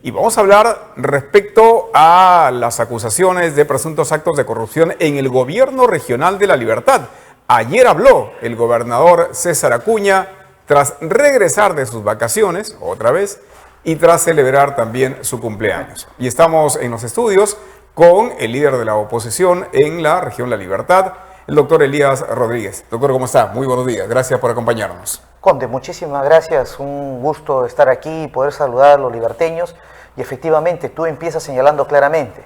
Y vamos a hablar respecto a las acusaciones de presuntos actos de corrupción en el Gobierno Regional de La Libertad. Ayer habló el gobernador César Acuña tras regresar de sus vacaciones, otra vez, y tras celebrar también su cumpleaños. Y estamos en los estudios con el líder de la oposición en la región La Libertad, el doctor Elías Rodríguez. Doctor, ¿cómo está? Muy buenos días. Gracias por acompañarnos. Conde, muchísimas gracias. Un gusto estar aquí y poder saludar a los liberteños. Y efectivamente, tú empiezas señalando claramente,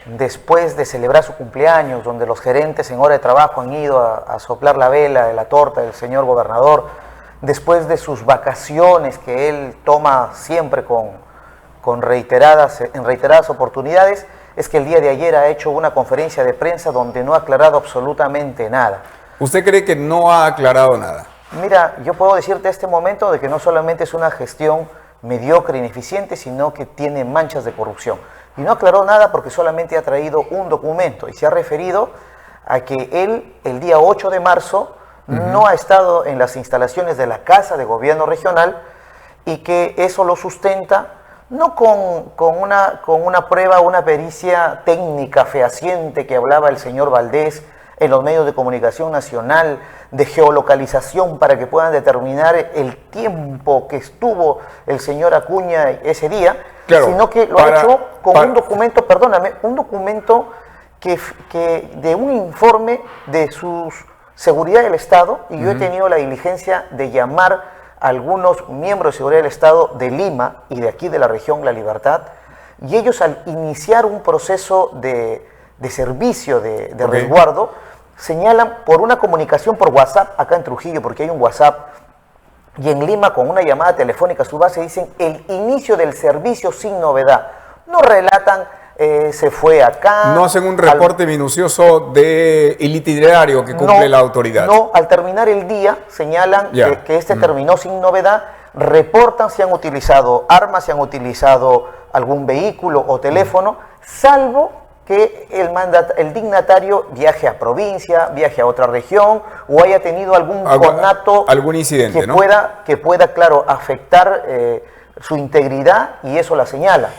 después de celebrar su cumpleaños, donde los gerentes en hora de trabajo han ido a soplar la vela de la torta del señor gobernador, después de sus vacaciones que él toma siempre en reiteradas oportunidades, es que el día de ayer ha hecho una conferencia de prensa donde no ha aclarado absolutamente nada. ¿Usted cree que no ha aclarado nada? Mira, yo puedo decirte a este momento de que no solamente es una gestión mediocre, ineficiente, sino que tiene manchas de corrupción. Y no aclaró nada porque solamente ha traído un documento y se ha referido a que él, el día 8 de marzo, no ha estado en las instalaciones de la Casa de Gobierno Regional y que eso lo sustenta no con una prueba, una pericia técnica fehaciente que hablaba el señor Valdés en los medios de comunicación nacional, de geolocalización para que puedan determinar el tiempo que estuvo el señor Acuña ese día, claro, sino que lo ha hecho con un documento, perdóname, un documento que de un informe de su seguridad del Estado, y yo he tenido la diligencia de llamar a algunos miembros de seguridad del Estado de Lima y de aquí de la región La Libertad, y ellos al iniciar un proceso de servicio de resguardo, señalan por una comunicación por WhatsApp acá en Trujillo, porque hay un WhatsApp, y en Lima con una llamada telefónica a su base dicen el inicio del servicio sin novedad. No relatan se fue acá. No hacen un reporte minucioso del itinerario que cumple la autoridad. No, al terminar el día señalan que este terminó sin novedad, reportan si han utilizado armas, si han utilizado algún vehículo o teléfono, salvo que el dignatario viaje a provincia, viaje a otra región o haya tenido algún conato, algún incidente, que pueda, claro, afectar su integridad, y eso la señala.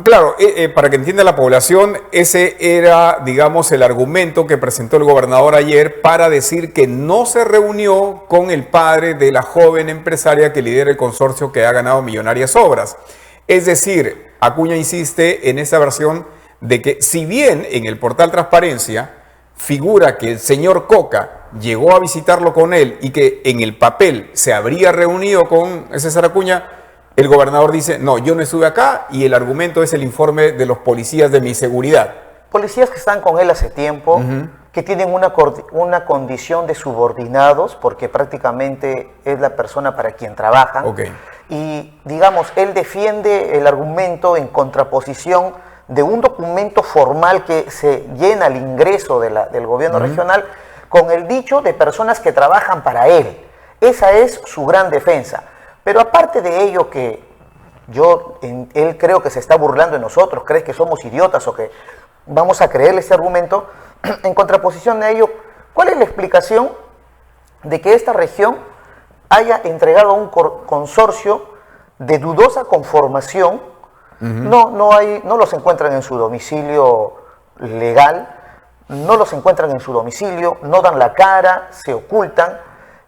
Claro, para que entienda la población, ese era, digamos, el argumento que presentó el gobernador ayer para decir que no se reunió con el padre de la joven empresaria que lidera el consorcio que ha ganado millonarias obras. Es decir, Acuña insiste en esa versión de que si bien en el portal Transparencia figura que el señor Coca llegó a visitarlo con él y que en el papel se habría reunido con César Acuña, el gobernador dice, no, yo no estuve acá, y el argumento es el informe de los policías de mi seguridad. Policías que están con él hace tiempo, que tienen una condición de subordinados, porque prácticamente es la persona para quien trabajan. Y, digamos, él defiende el argumento en contraposición de un documento formal que se llena al ingreso del gobierno regional con el dicho de personas que trabajan para él. Esa es su gran defensa. Pero aparte de ello, que él creo que se está burlando de nosotros, cree que somos idiotas o que vamos a creerle este argumento, en contraposición a ello, ¿cuál es la explicación de que esta región haya entregado a un consorcio de dudosa conformación? No los encuentran en su domicilio legal, no los encuentran en su domicilio, no dan la cara, se ocultan.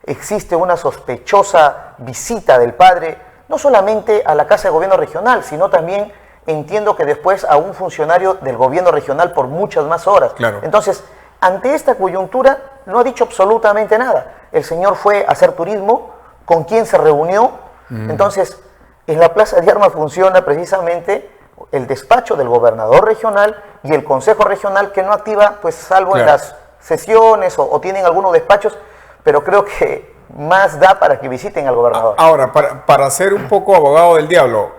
Existe una sospechosa visita del padre, no solamente a la Casa de Gobierno Regional, sino también, entiendo que después a un funcionario del Gobierno Regional por muchas más horas. Claro. Entonces, ante esta coyuntura, no ha dicho absolutamente nada. El señor fue a hacer turismo, ¿con quién se reunió? Entonces, en la Plaza de Armas funciona precisamente el despacho del gobernador regional y el consejo regional, que no activa, pues salvo en las sesiones o tienen algunos despachos, pero creo que más da para que visiten al gobernador. Ahora, para ser un poco abogado del diablo,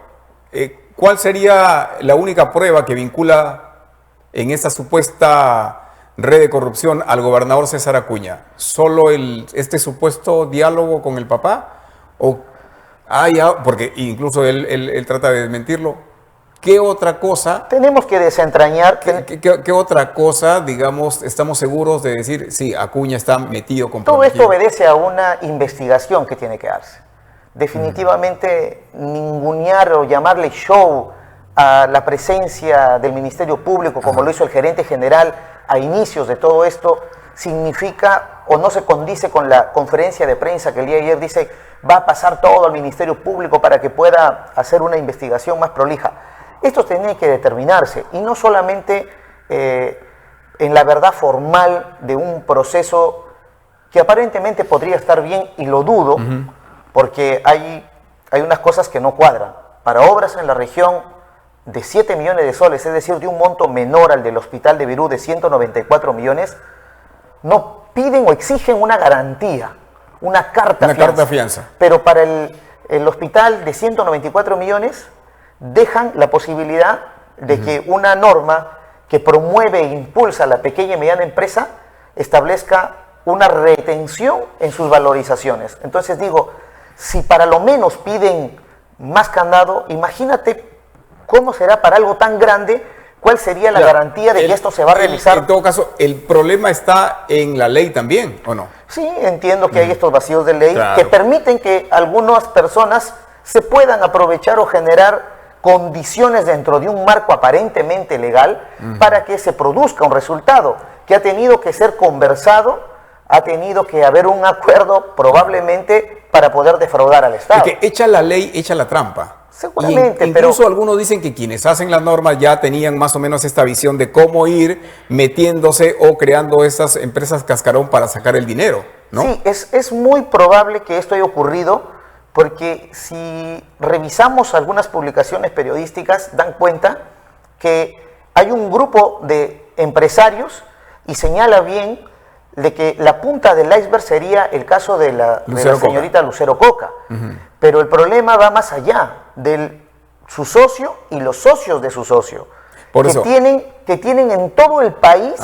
¿cuál sería la única prueba que vincula en esta supuesta red de corrupción al gobernador César Acuña? ¿Solo este supuesto diálogo con el papá? ¿O porque incluso él trata de desmentirlo? ¿Qué otra cosa? Tenemos que desentrañar. ¿Qué otra cosa, digamos, estamos seguros de decir, sí, Acuña está metido con... Todo esto obedece a una investigación que tiene que darse. definitivamente ningunear o llamarle show a la presencia del Ministerio Público, como lo hizo el gerente general a inicios de todo esto, significa o no se condice con la conferencia de prensa que el día de ayer dice va a pasar todo al Ministerio Público para que pueda hacer una investigación más prolija. Esto tiene que determinarse y no solamente en la verdad formal de un proceso que aparentemente podría estar bien y lo dudo, porque hay unas cosas que no cuadran. Para obras en la región de 7 millones de soles, es decir, de un monto menor al del Hospital de Virú de 194 millones, no piden o exigen una garantía, una carta fianza. Pero para el hospital de 194 millones dejan la posibilidad de que una norma que promueve e impulsa a la pequeña y mediana empresa establezca una retención en sus valorizaciones. Entonces digo, si para lo menos piden más candado, imagínate cómo será para algo tan grande, cuál sería la garantía de que esto se va a realizar. En todo caso, ¿el problema está en la ley también, o no? Sí, entiendo que hay estos vacíos de ley que permiten que algunas personas se puedan aprovechar o generar condiciones dentro de un marco aparentemente legal para que se produzca un resultado que ha tenido que ser conversado, ha tenido que haber un acuerdo probablemente para poder defraudar al Estado. Es que echa la ley, echa la trampa. Seguramente, incluso algunos dicen que quienes hacen las normas ya tenían más o menos esta visión de cómo ir metiéndose o creando estas empresas cascarón para sacar el dinero, ¿no? Sí, es muy probable que esto haya ocurrido, porque si revisamos algunas publicaciones periodísticas, dan cuenta que hay un grupo de empresarios y señala bien de que la punta del iceberg sería el caso de la señorita Lucero Coca. Pero el problema va más allá de su socio y los socios de su socio, que tienen en todo el país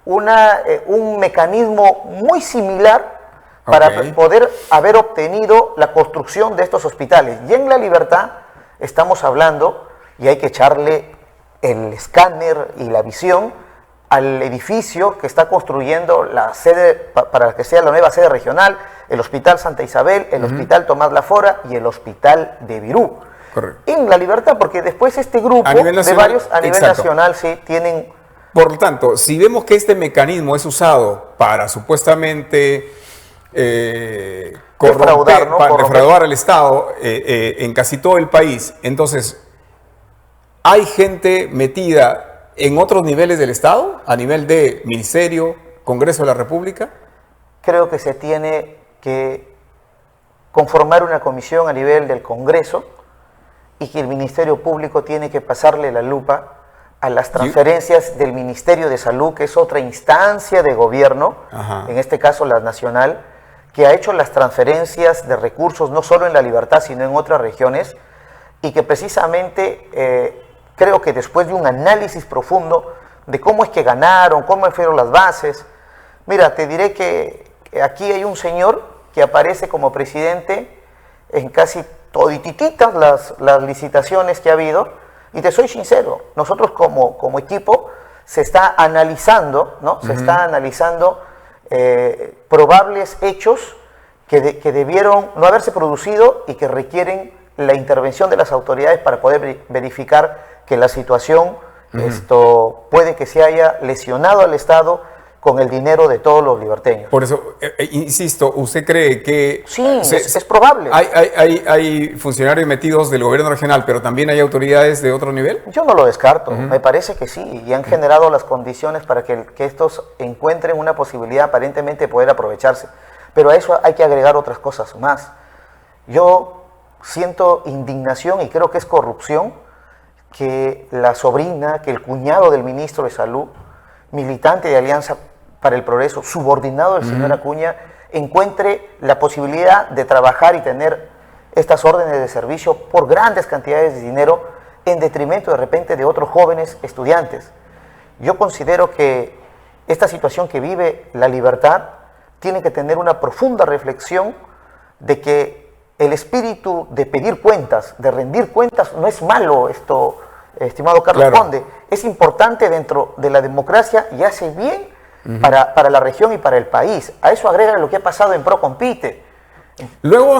un mecanismo muy similar para poder haber obtenido la construcción de estos hospitales. Y en La Libertad estamos hablando, y hay que echarle el escáner y la visión al edificio que está construyendo la sede, para que sea la nueva sede regional, el Hospital Santa Isabel, el Hospital Tomás Lafora y el Hospital de Virú. Correcto. En La Libertad, porque después este grupo de varios a nivel nacional sí tienen... Por lo tanto, si vemos que este mecanismo es usado para supuestamente defraudar, ¿no? defraudar al Estado en casi todo el país, entonces, ¿hay gente metida en otros niveles del Estado, a nivel de Ministerio, Congreso de la República? Creo que se tiene que conformar una comisión a nivel del Congreso y que el Ministerio Público tiene que pasarle la lupa a las transferencias del Ministerio de Salud, que es otra instancia de gobierno, en este caso la nacional, que ha hecho las transferencias de recursos no solo en La Libertad, sino en otras regiones, y que precisamente creo que después de un análisis profundo de cómo es que ganaron, cómo fueron las bases. Mira, te diré que aquí hay un señor que aparece como presidente en casi todititas las licitaciones que ha habido, y te soy sincero, nosotros como equipo se está analizando, ¿no? Se está analizando probables hechos que debieron no haberse producido y que requieren la intervención de las autoridades para poder verificar que la situación puede que se haya lesionado al Estado con el dinero de todos los liberteños. Por eso, insisto, ¿usted cree que... Sí, es probable. Hay funcionarios metidos del gobierno regional, pero también hay autoridades de otro nivel? Yo no lo descarto, me parece que sí, y han generado las condiciones para que estos encuentren una posibilidad aparentemente de poder aprovecharse. Pero a eso hay que agregar otras cosas más. Yo siento indignación y creo que es corrupción que la sobrina, que el cuñado del ministro de Salud, militante de Alianza para el Progreso, subordinado del señor Acuña, encuentre la posibilidad de trabajar y tener estas órdenes de servicio por grandes cantidades de dinero en detrimento de repente de otros jóvenes estudiantes. Yo considero que esta situación que vive La Libertad tiene que tener una profunda reflexión de que el espíritu de pedir cuentas, de rendir cuentas, no es malo esto, estimado Carlos Conde. Es importante dentro de la democracia y hace bien para la región y para el país. A eso agrega lo que ha pasado en Procompite. Luego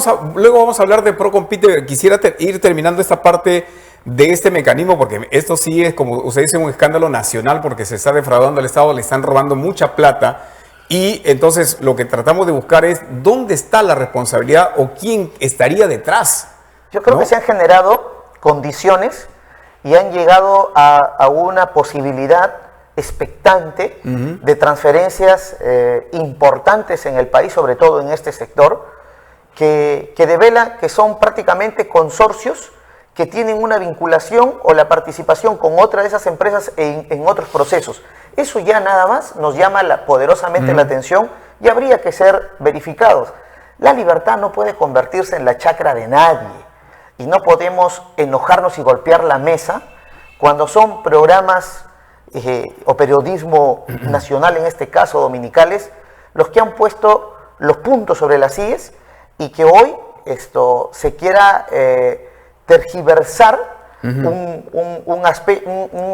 vamos a hablar de Procompite. Quisiera ir terminando esta parte de este mecanismo, porque esto sí es, como usted dice, un escándalo nacional, porque se está defraudando al Estado, le están robando mucha plata. Y entonces lo que tratamos de buscar es dónde está la responsabilidad o quién estaría detrás. Yo creo, ¿no?, que se han generado condiciones y han llegado a una posibilidad expectante de transferencias importantes en el país, sobre todo en este sector, que devela que son prácticamente consorcios que tienen una vinculación o la participación con otra de esas empresas en otros procesos. Eso ya nada más nos llama poderosamente la atención y habría que ser verificados. La libertad no puede convertirse en la chacra de nadie y no podemos enojarnos y golpear la mesa cuando son programas o periodismo nacional, en este caso dominicales, los que han puesto los puntos sobre las IES y que hoy se quiera tergiversar un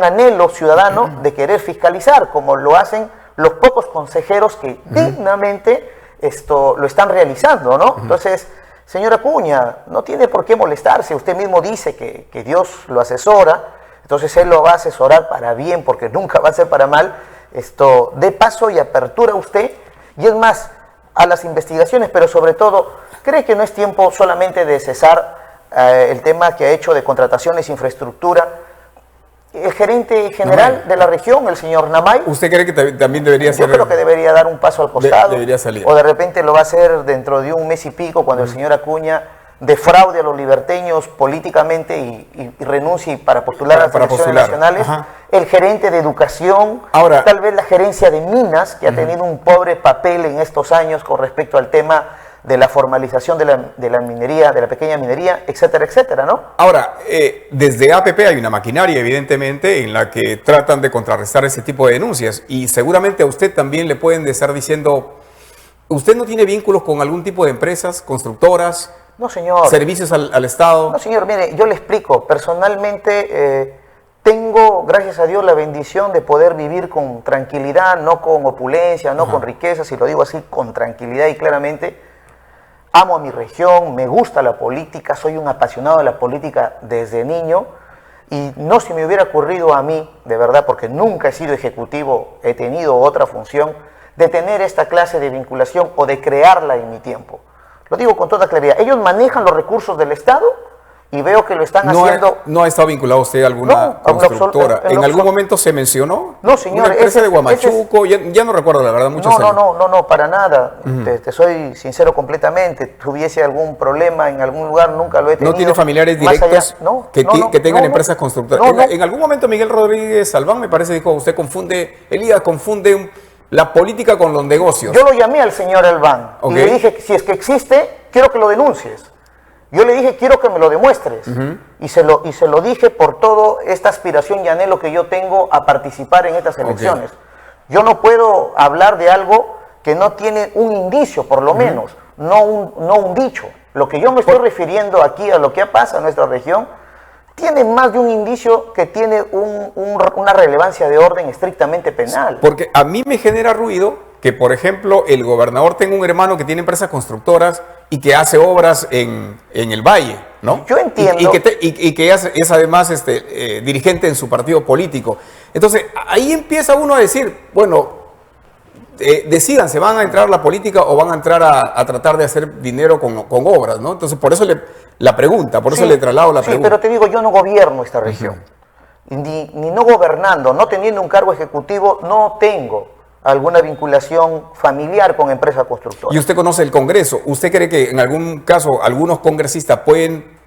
anhelo ciudadano de querer fiscalizar, como lo hacen los pocos consejeros que dignamente lo están realizando, ¿no? Entonces, señor Acuña, no tiene por qué molestarse. Usted mismo dice que Dios lo asesora, entonces Él lo va a asesorar para bien, porque nunca va a ser para mal. Dé paso y apertura a usted, y es más, a las investigaciones, pero sobre todo, ¿cree que no es tiempo solamente de cesar el tema que ha hecho de contrataciones, infraestructura? El gerente general de la región, el señor Namay. ¿Usted cree que también debería ser? Yo creo que debería dar un paso al costado. Debería salir. O de repente lo va a hacer dentro de un mes y pico, cuando el señor Acuña defraude a los liberteños políticamente y renuncie para postular a las elecciones nacionales. El gerente de educación, ahora, tal vez la gerencia de minas, que ha tenido un pobre papel en estos años con respecto al tema de la formalización de la minería, de la pequeña minería, etcétera, etcétera, ¿no? Ahora, desde APP hay una maquinaria, evidentemente, en la que tratan de contrarrestar ese tipo de denuncias, y seguramente a usted también le pueden estar diciendo, ¿usted no tiene vínculos con algún tipo de empresas, constructoras? No, señor. ¿Servicios al Estado? No, señor, mire, yo le explico. Personalmente tengo, gracias a Dios, la bendición de poder vivir con tranquilidad, no con opulencia, no con riqueza, si lo digo así, con tranquilidad y claramente. Amo a mi región, me gusta la política, soy un apasionado de la política desde niño, y no se me hubiera ocurrido a mí, de verdad, porque nunca he sido ejecutivo, he tenido otra función, de tener esta clase de vinculación o de crearla en mi tiempo. Lo digo con toda claridad. Ellos manejan los recursos del Estado y veo que lo están haciendo. ¿No ha estado vinculado usted a alguna constructora? ¿En algún momento se mencionó? No, señor. ¿Una empresa de Huamachuco? Ya no recuerdo, la verdad, muchos años. No, para nada. Te soy sincero completamente. Tuviese algún problema en algún lugar, nunca lo he tenido. ¿No tiene familiares directos que tengan empresas constructoras? En algún momento Miguel Rodríguez Salván, me parece, dijo, usted confunde, Elías confunde la política con los negocios. Yo lo llamé al señor Albán y le dije, si es que existe, quiero que lo denuncies. Yo le dije, quiero que me lo demuestres. Y se lo dije por toda esta aspiración y anhelo que yo tengo a participar en estas elecciones. Yo no puedo hablar de algo que no tiene un indicio, por lo menos, no un dicho. Lo que yo me estoy refiriendo aquí a lo que pasa en nuestra región tiene más de un indicio que tiene una relevancia de orden estrictamente penal. Porque a mí me genera ruido que, por ejemplo, el gobernador tenga un hermano que tiene empresas constructoras y que hace obras en el Valle, ¿no? Yo entiendo. Y que es además dirigente en su partido político. Entonces, ahí empieza uno a decir, bueno, decidan, ¿se van a entrar a la política o van a entrar a tratar de hacer dinero con obras, ¿no? Entonces, por eso la pregunta, por eso le traslado la pregunta. Sí, pero te digo, yo no gobierno esta región. Ni no gobernando, no teniendo un cargo ejecutivo, no tengo alguna vinculación familiar con empresas constructoras. ¿Y usted conoce el Congreso? ¿Usted cree que en algún caso algunos congresistas pueden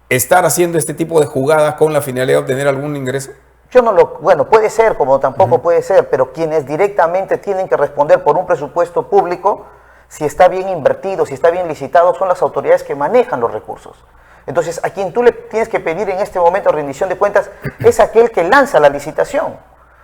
estar haciendo este tipo de jugadas con la finalidad de obtener algún ingreso? Bueno, puede ser, como tampoco puede ser, pero quienes directamente tienen que responder por un presupuesto público, si está bien invertido, si está bien licitado, son las autoridades que manejan los recursos. Entonces, a quien tú le tienes que pedir en este momento rendición de cuentas es aquel que lanza la licitación.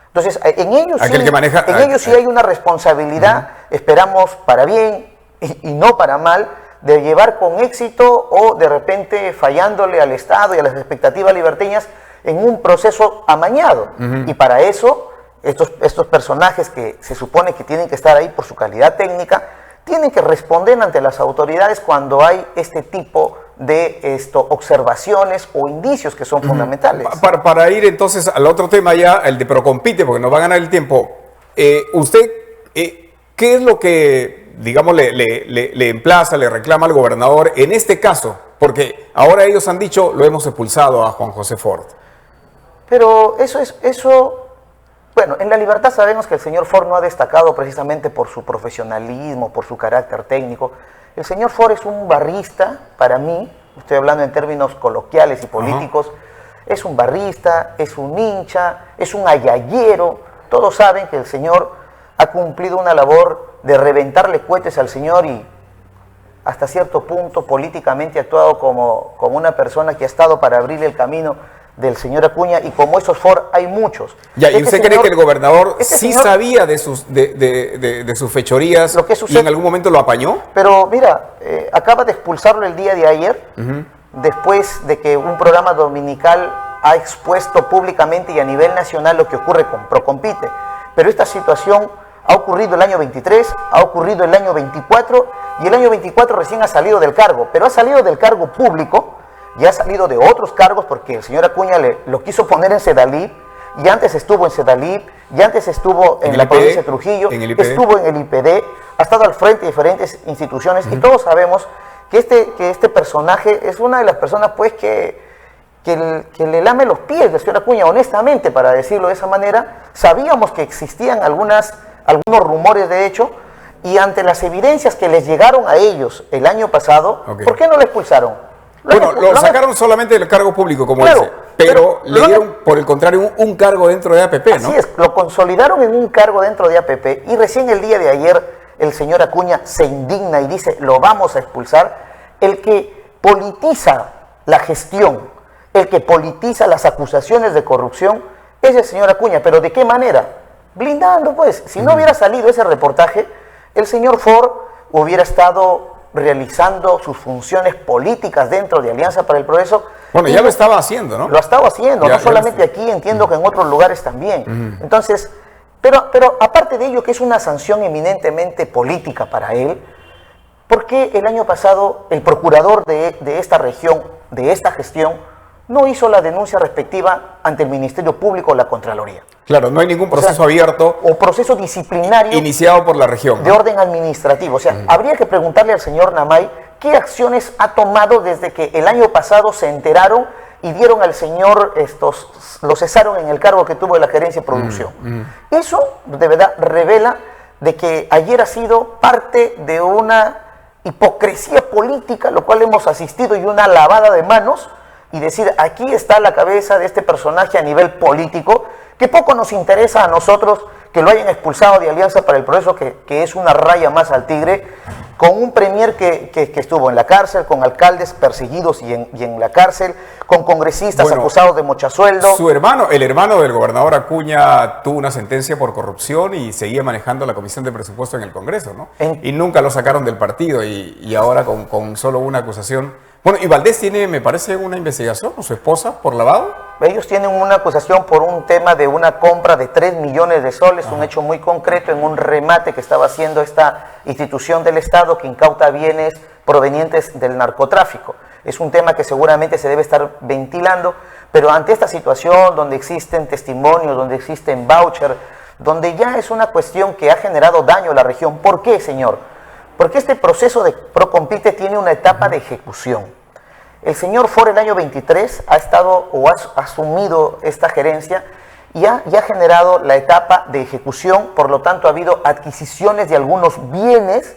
Entonces, en ellos sí hay una responsabilidad, esperamos para bien y no para mal, de llevar con éxito o de repente fallándole al Estado y a las expectativas liberteñas en un proceso amañado. Y para eso, estos personajes que se supone que tienen que estar ahí por su calidad técnica, tienen que responder ante las autoridades cuando hay este tipo de observaciones o indicios que son fundamentales. Para ir entonces al otro tema ya, el de Procompite, porque nos va a ganar el tiempo, usted, ¿qué es lo que, digamos, le emplaza, le reclama al gobernador en este caso? Porque ahora ellos han dicho, lo hemos expulsado a Juan José Ford. Pero bueno, en La Libertad sabemos que el señor Ford no ha destacado precisamente por su profesionalismo, por su carácter técnico. El señor Ford es un barrista, para mí, estoy hablando en términos coloquiales y políticos, es un barrista, es un hincha, es un ayayero. Todos saben que el señor ha cumplido una labor de reventarle cohetes al señor y hasta cierto punto políticamente ha actuado como una persona que ha estado para abrirle el camino del señor Acuña, y como esos Ford hay muchos. Ya, ¿y usted cree que el gobernador sí sabía de sus fechorías y en algún momento lo apañó? Pero mira, acaba de expulsarlo el día de ayer, después de que un programa dominical ha expuesto públicamente y a nivel nacional lo que ocurre con Procompite. Pero esta situación ha ocurrido el año 23, ha ocurrido el año 24, y el año 24 recién ha salido del cargo, pero ha salido del cargo público, y ha salido de otros cargos porque el señor Acuña lo quiso poner en Sedalip, y antes estuvo en Sedalip, y antes estuvo en la provincia de Trujillo, estuvo en el IPD, ha estado al frente de diferentes instituciones, y todos sabemos que este personaje es una de las personas pues que le lame los pies del señor Acuña, honestamente, para decirlo de esa manera. Sabíamos que existían algunos rumores de hecho, y ante las evidencias que les llegaron a ellos el año pasado, ¿por qué no lo expulsaron? Bueno, lo sacaron solamente del cargo público, como dice, pero le dieron, por el contrario, un cargo dentro de APP, ¿no? Así es, lo consolidaron en un cargo dentro de APP, y recién el día de ayer el señor Acuña se indigna y dice, lo vamos a expulsar. El que politiza la gestión, el que politiza las acusaciones de corrupción, es el señor Acuña. ¿Pero de qué manera? Blindando, pues. Si no hubiera salido ese reportaje, el señor Ford hubiera estado realizando sus funciones políticas dentro de Alianza para el Progreso. Bueno, ya lo estaba haciendo, ¿no? Lo ha estado haciendo, no solamente aquí, entiendo que en otros lugares también. Entonces, pero aparte de ello, que es una sanción eminentemente política para él, ¿por qué el año pasado el procurador de esta región, de esta gestión, no hizo la denuncia respectiva ante el Ministerio Público o la Contraloría? Claro, no hay ningún proceso abierto o proceso disciplinario iniciado por la región, ¿no? De orden administrativo. O sea, habría que preguntarle al señor Namay qué acciones ha tomado desde que el año pasado se enteraron y dieron al señor, lo cesaron en el cargo que tuvo de la gerencia de producción. Eso de verdad revela de que ayer ha sido parte de una hipocresía política, lo cual hemos asistido, y una lavada de manos, y decir, aquí está la cabeza de este personaje a nivel político, que poco nos interesa a nosotros que lo hayan expulsado de Alianza para el Progreso, que es una raya más al tigre, con un premier que estuvo en la cárcel, con alcaldes perseguidos y en la cárcel, con congresistas acusados de mochasueldo. El hermano del gobernador Acuña tuvo una sentencia por corrupción y seguía manejando la Comisión de Presupuesto en el Congreso, ¿no? Y nunca lo sacaron del partido, y ahora con solo una acusación. Bueno, y Valdés tiene, me parece, una investigación con su esposa por lavado. Ellos tienen una acusación por un tema de una compra de 3 millones de soles, un hecho muy concreto en un remate que estaba haciendo esta institución del Estado que incauta bienes provenientes del narcotráfico. Es un tema que seguramente se debe estar ventilando, pero ante esta situación donde existen testimonios, donde existen vouchers, donde ya es una cuestión que ha generado daño a la región. ¿Por qué, señor? Porque este proceso de Procompite tiene una etapa de ejecución. El señor Ford el año 23 ha estado o ha asumido esta gerencia y ha generado la etapa de ejecución. Por lo tanto, ha habido adquisiciones de algunos bienes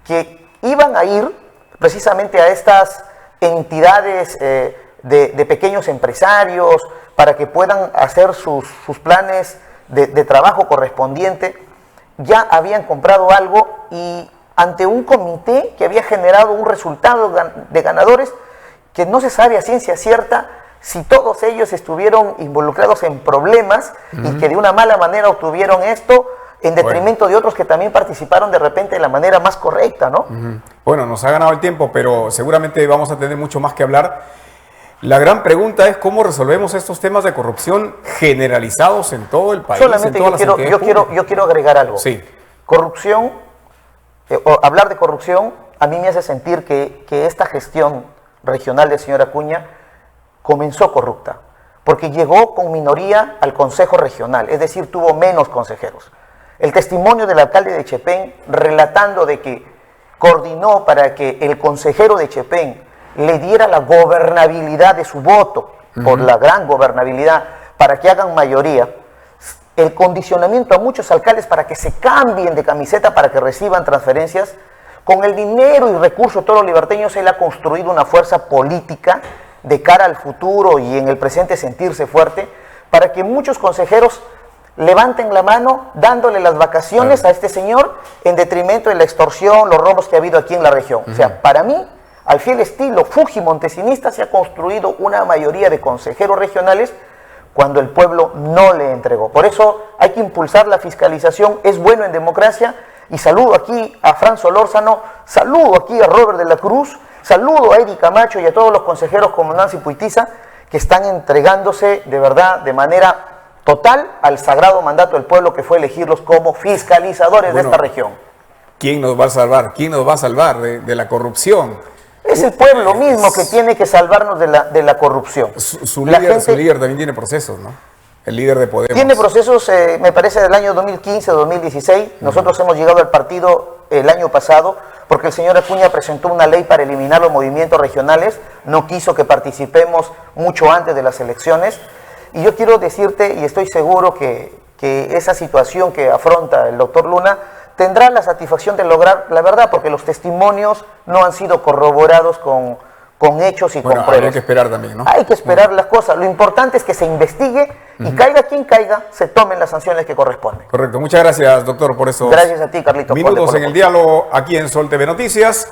que iban a ir precisamente a estas entidades de pequeños empresarios para que puedan hacer sus planes de trabajo correspondiente. Ya habían comprado algo, y ante un comité que había generado un resultado de ganadores que no se sabe a ciencia cierta si todos ellos estuvieron involucrados en problemas y que de una mala manera obtuvieron esto en detrimento de otros que también participaron de repente de la manera más correcta, ¿no? Bueno, nos ha ganado el tiempo, pero seguramente vamos a tener mucho más que hablar. La gran pregunta es cómo resolvemos estos temas de corrupción generalizados en todo el país. Solamente yo quiero agregar algo. Sí. Corrupción hablar de corrupción a mí me hace sentir que esta gestión regional del señor Acuña comenzó corrupta, porque llegó con minoría al Consejo Regional, es decir, tuvo menos consejeros. El testimonio del alcalde de Chepén relatando de que coordinó para que el consejero de Chepén le diera la gobernabilidad de su voto, por la gran gobernabilidad, para que hagan mayoría, el condicionamiento a muchos alcaldes para que se cambien de camiseta para que reciban transferencias, con el dinero y recursos de todos los liberteños, él ha construido una fuerza política de cara al futuro y en el presente sentirse fuerte, para que muchos consejeros levanten la mano dándole las vacaciones a este señor en detrimento de la extorsión, los robos que ha habido aquí en la región. O sea, para mí, al fiel estilo fujimontesinista, se ha construido una mayoría de consejeros regionales cuando el pueblo no le entregó. Por eso hay que impulsar la fiscalización, es bueno en democracia, y saludo aquí a Fran Solórzano, saludo aquí a Robert de la Cruz, saludo a Eddie Camacho y a todos los consejeros como Nancy Puitiza, que están entregándose de verdad, de manera total, al sagrado mandato del pueblo, que fue elegirlos como fiscalizadores de esta región. ¿Quién nos va a salvar? ¿Quién nos va a salvar de la corrupción? Es el pueblo mismo que tiene que salvarnos de la corrupción. Su líder también tiene procesos, ¿no? El líder de Podemos. Tiene procesos, me parece, del año 2015-2016. Nosotros hemos llegado al partido el año pasado porque el señor Acuña presentó una ley para eliminar los movimientos regionales. No quiso que participemos mucho antes de las elecciones. Y yo quiero decirte, y estoy seguro que esa situación que afronta el doctor Luna tendrá la satisfacción de lograr la verdad, porque los testimonios no han sido corroborados con hechos y con pruebas. Hay que esperar también, ¿no? Hay que esperar las cosas. Lo importante es que se investigue y caiga quien caiga, se tomen las sanciones que corresponden. Correcto. Muchas gracias, doctor, por eso. Gracias a ti, Carlito. Minutos en el diálogo aquí en Sol TV Noticias.